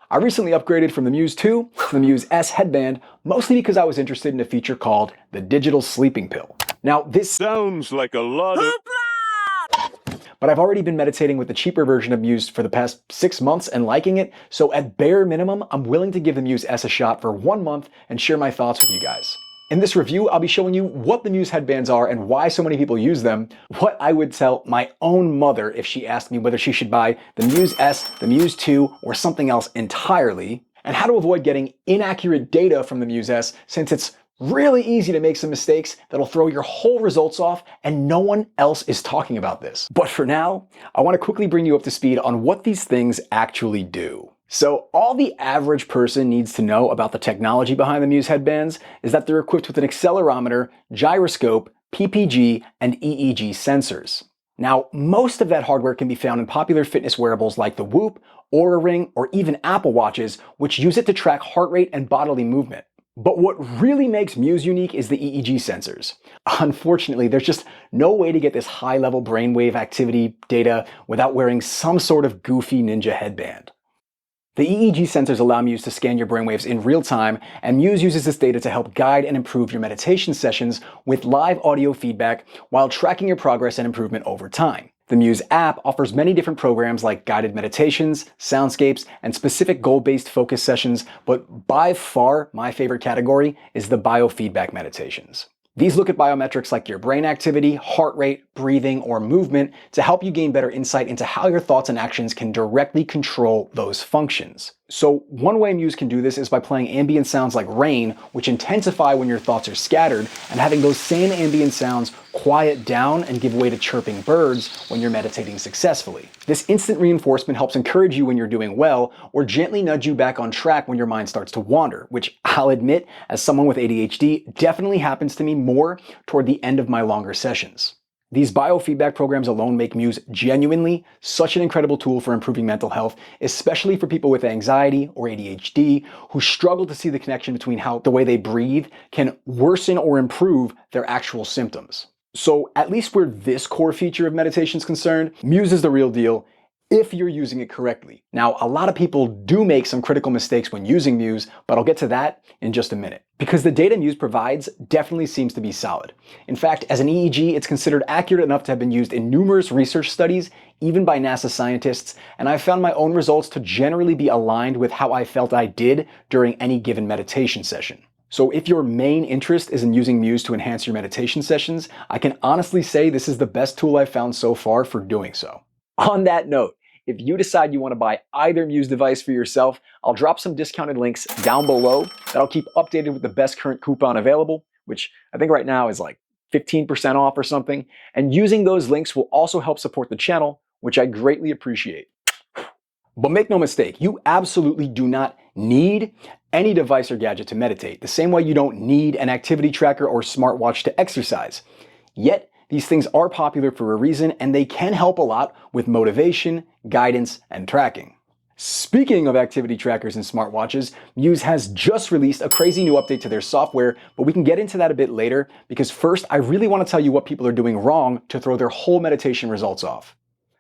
I recently upgraded from the Muse 2 to the Muse S Headband, mostly because I was interested in a feature called the digital sleeping pill. Now, this sounds like a lot of... But I've already been meditating with the cheaper version of Muse for the past 6 months and liking it, so at bare minimum, I'm willing to give the Muse S a shot for 1 month and share my thoughts with you guys. In this review, I'll be showing you what the Muse headbands are and why so many people use them, what I would tell my own mother if she asked me whether she should buy the Muse S, the Muse 2, or something else entirely, and how to avoid getting inaccurate data from the Muse S since it's really easy to make some mistakes that'll throw your whole results off and no one else is talking about this. But for now, I want to quickly bring you up to speed on what these things actually do. So all the average person needs to know about the technology behind the Muse headbands is that they're equipped with an accelerometer, gyroscope, PPG, and EEG sensors. Now, most of that hardware can be found in popular fitness wearables like the Whoop, Oura Ring, or even Apple Watches, which use it to track heart rate and bodily movement. But what really makes Muse unique is the EEG sensors. Unfortunately, there's just no way to get this high-level brainwave activity data without wearing some sort of goofy ninja headband. The EEG sensors allow Muse to scan your brainwaves in real time, and Muse uses this data to help guide and improve your meditation sessions with live audio feedback while tracking your progress and improvement over time. The Muse app offers many different programs like guided meditations, soundscapes, and specific goal-based focus sessions, but by far my favorite category is the biofeedback meditations. These look at biometrics like your brain activity, heart rate, breathing, or movement to help you gain better insight into how your thoughts and actions can directly control those functions. So one way Muse can do this is by playing ambient sounds like rain, which intensify when your thoughts are scattered, and having those same ambient sounds quiet down and give way to chirping birds when you're meditating successfully. This instant reinforcement helps encourage you when you're doing well, or gently nudge you back on track when your mind starts to wander, which I'll admit, as someone with ADHD, definitely happens to me more toward the end of my longer sessions. These biofeedback programs alone make Muse genuinely such an incredible tool for improving mental health, especially for people with anxiety or ADHD who struggle to see the connection between how the way they breathe can worsen or improve their actual symptoms. So at least where this core feature of meditation is concerned, Muse is the real deal if you're using it correctly. Now, a lot of people do make some critical mistakes when using Muse, but I'll get to that in just a minute. Because the data Muse provides definitely seems to be solid. In fact, as an EEG, it's considered accurate enough to have been used in numerous research studies, even by NASA scientists, and I've found my own results to generally be aligned with how I felt I did during any given meditation session. So if your main interest is in using Muse to enhance your meditation sessions, I can honestly say this is the best tool I've found so far for doing so. On that note, if you decide you want to buy either Muse device for yourself, I'll drop some discounted links down below that I'll keep updated with the best current coupon available, which I think right now is like 15% off or something. And using those links will also help support the channel, which I greatly appreciate. But make no mistake, you absolutely do not need any device or gadget to meditate, the same way you don't need an activity tracker or smartwatch to exercise. Yet, these things are popular for a reason, and they can help a lot with motivation, guidance, and tracking. Speaking of activity trackers and smartwatches, Muse has just released a crazy new update to their software, but we can get into that a bit later, because first, I really want to tell you what people are doing wrong to throw their whole meditation results off.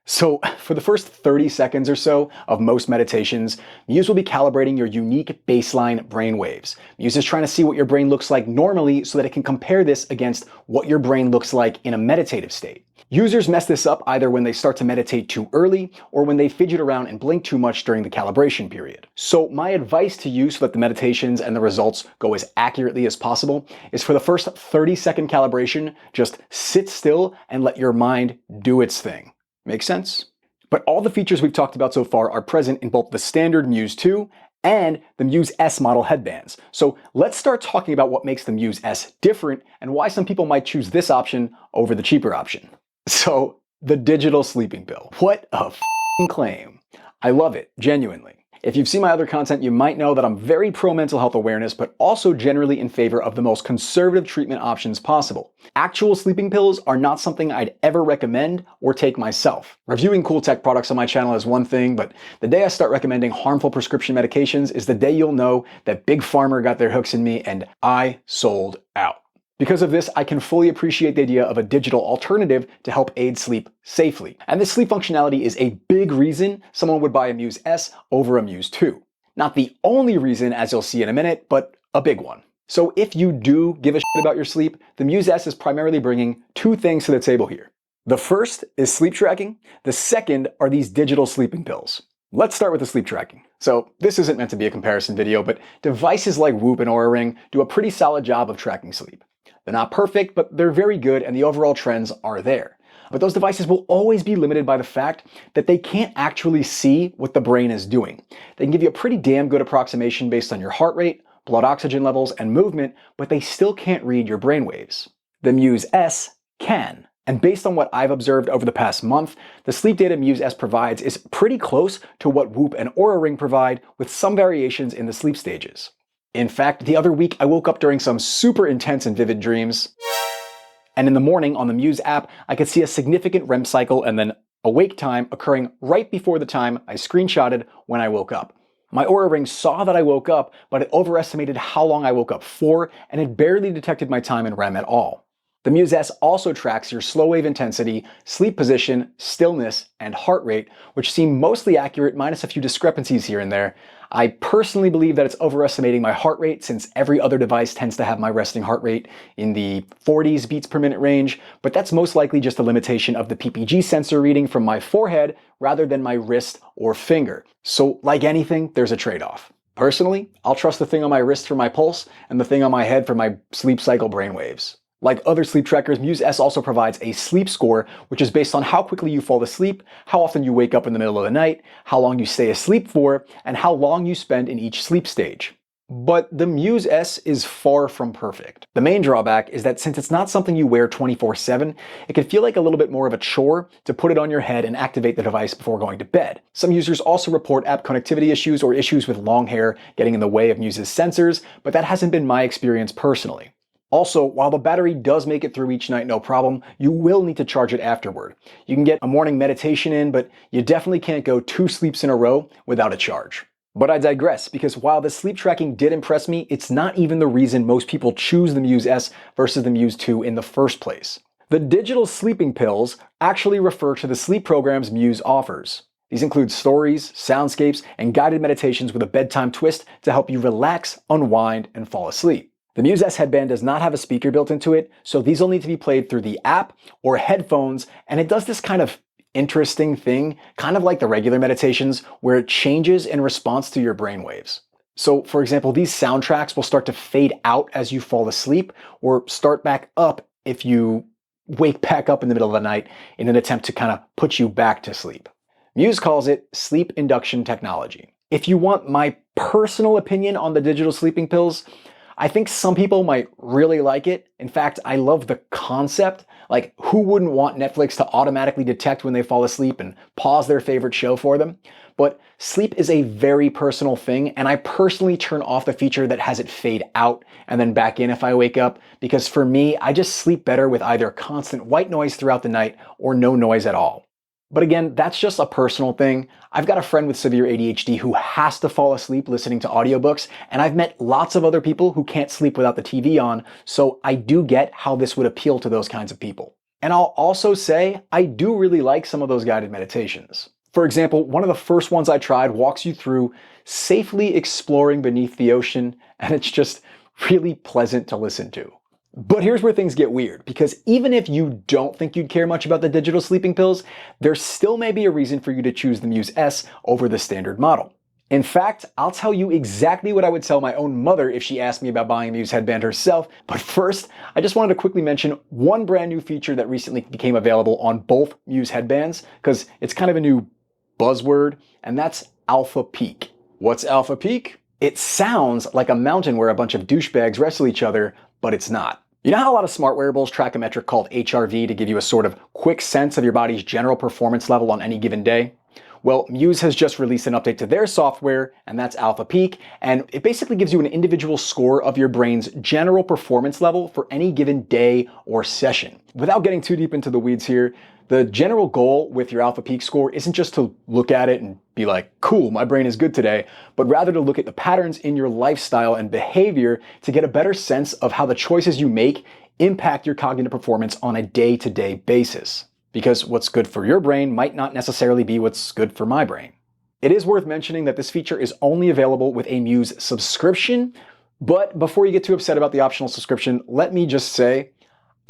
So for the first 30 seconds or so of most meditations, Muse will be calibrating your unique baseline brain waves. Muse is trying to see what your brain looks like normally so that it can compare this against what your brain looks like in a meditative state. Users mess this up either when they start to meditate too early or when they fidget around and blink too much during the calibration period. So my advice to you so that the meditations and the results go as accurately as possible is for the first 30-second calibration, just sit still and let your mind do its thing. Make sense? But all the features we've talked about so far are present in both the standard Muse 2 and the Muse S model headbands. So let's start talking about what makes the Muse S different and why some people might choose this option over the cheaper option. So, the digital sleeping pill. What a f***ing claim. I love it, genuinely. If you've seen my other content, you might know that I'm very pro mental health awareness, but also generally in favor of the most conservative treatment options possible. Actual sleeping pills are not something I'd ever recommend or take myself. Reviewing cool tech products on my channel is one thing, but the day I start recommending harmful prescription medications is the day you'll know that Big Pharma got their hooks in me and I sold out. Because of this, I can fully appreciate the idea of a digital alternative to help aid sleep safely. And this sleep functionality is a big reason someone would buy a Muse S over a Muse 2. Not the only reason, as you'll see in a minute, but a big one. So if you do give a shit about your sleep, the Muse S is primarily bringing two things to the table here. The first is sleep tracking. The second are these digital sleeping pills. Let's start with the sleep tracking. So this isn't meant to be a comparison video, but devices like Whoop and Oura Ring do a pretty solid job of tracking sleep. They're not perfect, but they're very good and the overall trends are there. But those devices will always be limited by the fact that they can't actually see what the brain is doing. They can give you a pretty damn good approximation based on your heart rate, blood oxygen levels, and movement, but they still can't read your brain waves. The Muse S can. And based on what I've observed over the past month, the sleep data Muse S provides is pretty close to what Whoop and Oura Ring provide, with some variations in the sleep stages. In fact, the other week I woke up during some super intense and vivid dreams, and in the morning on the Muse app, I could see a significant REM cycle and then awake time occurring right before the time I screenshotted when I woke up. My Oura Ring saw that I woke up, but it overestimated how long I woke up for, and it barely detected my time in REM at all. The Muse S also tracks your slow wave intensity, sleep position, stillness, and heart rate, which seem mostly accurate minus a few discrepancies here and there. I personally believe that it's overestimating my heart rate since every other device tends to have my resting heart rate in the 40s beats per minute range, but that's most likely just a limitation of the PPG sensor reading from my forehead rather than my wrist or finger. So like anything, there's a trade-off. Personally, I'll trust the thing on my wrist for my pulse and the thing on my head for my sleep cycle brainwaves. Like other sleep trackers, Muse S also provides a sleep score, which is based on how quickly you fall asleep, how often you wake up in the middle of the night, how long you stay asleep for, and how long you spend in each sleep stage. But the Muse S is far from perfect. The main drawback is that since it's not something you wear 24/7, it can feel like a little bit more of a chore to put it on your head and activate the device before going to bed. Some users also report app connectivity issues or issues with long hair getting in the way of Muse's sensors, but that hasn't been my experience personally. Also, while the battery does make it through each night no problem, you will need to charge it afterward. You can get a morning meditation in, but you definitely can't go 2 sleeps in a row without a charge. But I digress, because while the sleep tracking did impress me, it's not even the reason most people choose the Muse S versus the Muse 2 in the first place. The digital sleeping pills actually refer to the sleep programs Muse offers. These include stories, soundscapes, and guided meditations with a bedtime twist to help you relax, unwind, and fall asleep. The Muse S headband does not have a speaker built into it, so these will need to be played through the app or headphones, and it does this kind of interesting thing, kind of like the regular meditations, where it changes in response to your brainwaves. So, for example, these soundtracks will start to fade out as you fall asleep, or start back up if you wake back up in the middle of the night in an attempt to kind of put you back to sleep. Muse calls it sleep induction technology. If you want my personal opinion on the digital sleeping pills, I think some people might really like it. In fact, I love the concept. Like, who wouldn't want Netflix to automatically detect when they fall asleep and pause their favorite show for them? But sleep is a very personal thing, and I personally turn off the feature that has it fade out and then back in if I wake up, because for me, I just sleep better with either constant white noise throughout the night or no noise at all. But again, that's just a personal thing. I've got a friend with severe ADHD who has to fall asleep listening to audiobooks, and I've met lots of other people who can't sleep without the TV on, so I do get how this would appeal to those kinds of people. And I'll also say, I do really like some of those guided meditations. For example, one of the first ones I tried walks you through safely exploring beneath the ocean, and it's just really pleasant to listen to. But here's where things get weird, because even if you don't think you'd care much about the digital sleeping pills, there still may be a reason for you to choose the Muse S over the standard model. In fact, I'll tell you exactly what I would tell my own mother if she asked me about buying a Muse headband herself, but first, I just wanted to quickly mention one brand new feature that recently became available on both Muse headbands, because it's kind of a new buzzword, and that's Alpha Peak. What's Alpha Peak? It sounds like a mountain where a bunch of douchebags wrestle each other, but it's not. You know how a lot of smart wearables track a metric called HRV to give you a sort of quick sense of your body's general performance level on any given day? Well, Muse has just released an update to their software, and that's Alpha Peak, and it basically gives you an individual score of your brain's general performance level for any given day or session. Without getting too deep into the weeds here, the general goal with your Alpha Peak score isn't just to look at it and be like, cool, my brain is good today, but rather to look at the patterns in your lifestyle and behavior to get a better sense of how the choices you make impact your cognitive performance on a day-to-day basis. Because what's good for your brain might not necessarily be what's good for my brain. It is worth mentioning that this feature is only available with a Muse subscription, but before you get too upset about the optional subscription, let me just say,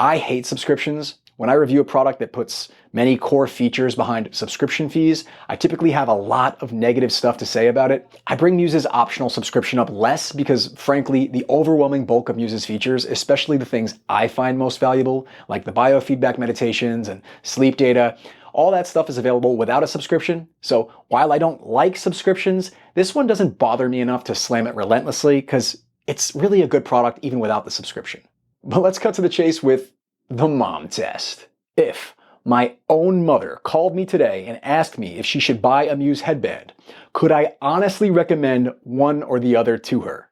I hate subscriptions. When I review a product that puts many core features behind subscription fees, I typically have a lot of negative stuff to say about it. I bring Muse's optional subscription up less because, frankly, the overwhelming bulk of Muse's features, especially the things I find most valuable, like the biofeedback meditations and sleep data, all that stuff is available without a subscription. So while I don't like subscriptions, this one doesn't bother me enough to slam it relentlessly because it's really a good product even without the subscription. But let's cut to the chase with the mom test. If my own mother called me today and asked me if she should buy a Muse headband, could I honestly recommend one or the other to her?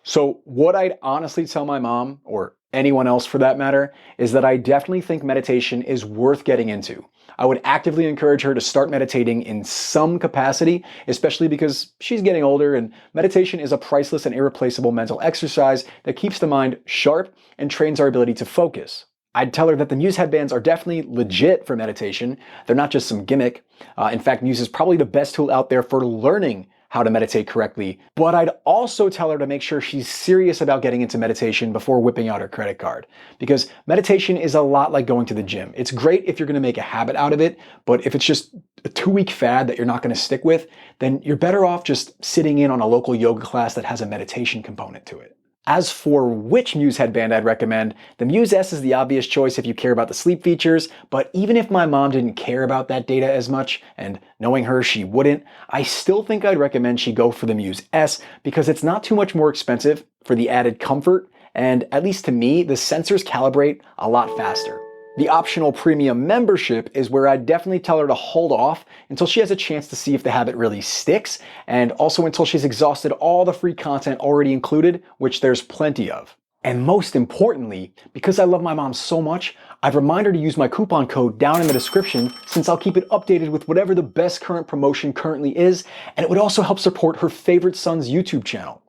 So what I'd honestly tell my mom, or anyone else for that matter, is that I definitely think meditation is worth getting into. I would actively encourage her to start meditating in some capacity, especially because she's getting older and meditation is a priceless and irreplaceable mental exercise that keeps the mind sharp and trains our ability to focus. I'd tell her that the Muse headbands are definitely legit for meditation. They're not just some gimmick. In fact, Muse is probably the best tool out there for learning how to meditate correctly. But I'd also tell her to make sure she's serious about getting into meditation before whipping out her credit card. Because meditation is a lot like going to the gym. It's great if you're going to make a habit out of it, but if it's just a 2-week fad that you're not going to stick with, then you're better off just sitting in on a local yoga class that has a meditation component to it. As for which Muse headband I'd recommend, the Muse S is the obvious choice if you care about the sleep features, but even if my mom didn't care about that data as much, and knowing her, she wouldn't, I still think I'd recommend she go for the Muse S because it's not too much more expensive for the added comfort, and at least to me, the sensors calibrate a lot faster. The optional premium membership is where I'd definitely tell her to hold off until she has a chance to see if the habit really sticks, and also until she's exhausted all the free content already included, which there's plenty of. And most importantly, because I love my mom so much, I've reminded her to use my coupon code down in the description since I'll keep it updated with whatever the best current promotion currently is, and it would also help support her favorite son's YouTube channel.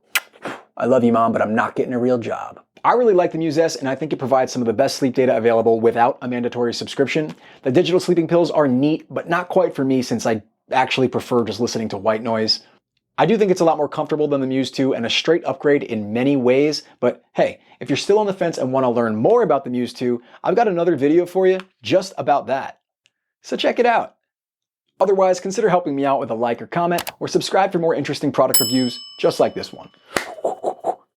I love you, Mom, but I'm not getting a real job. I really like the Muse S, and I think it provides some of the best sleep data available without a mandatory subscription. The digital sleeping pills are neat, but not quite for me since I actually prefer just listening to white noise. I do think it's a lot more comfortable than the Muse 2 and a straight upgrade in many ways, but hey, if you're still on the fence and want to learn more about the Muse 2, I've got another video for you just about that. So check it out. Otherwise, consider helping me out with a like or comment, or subscribe for more interesting product reviews just like this one.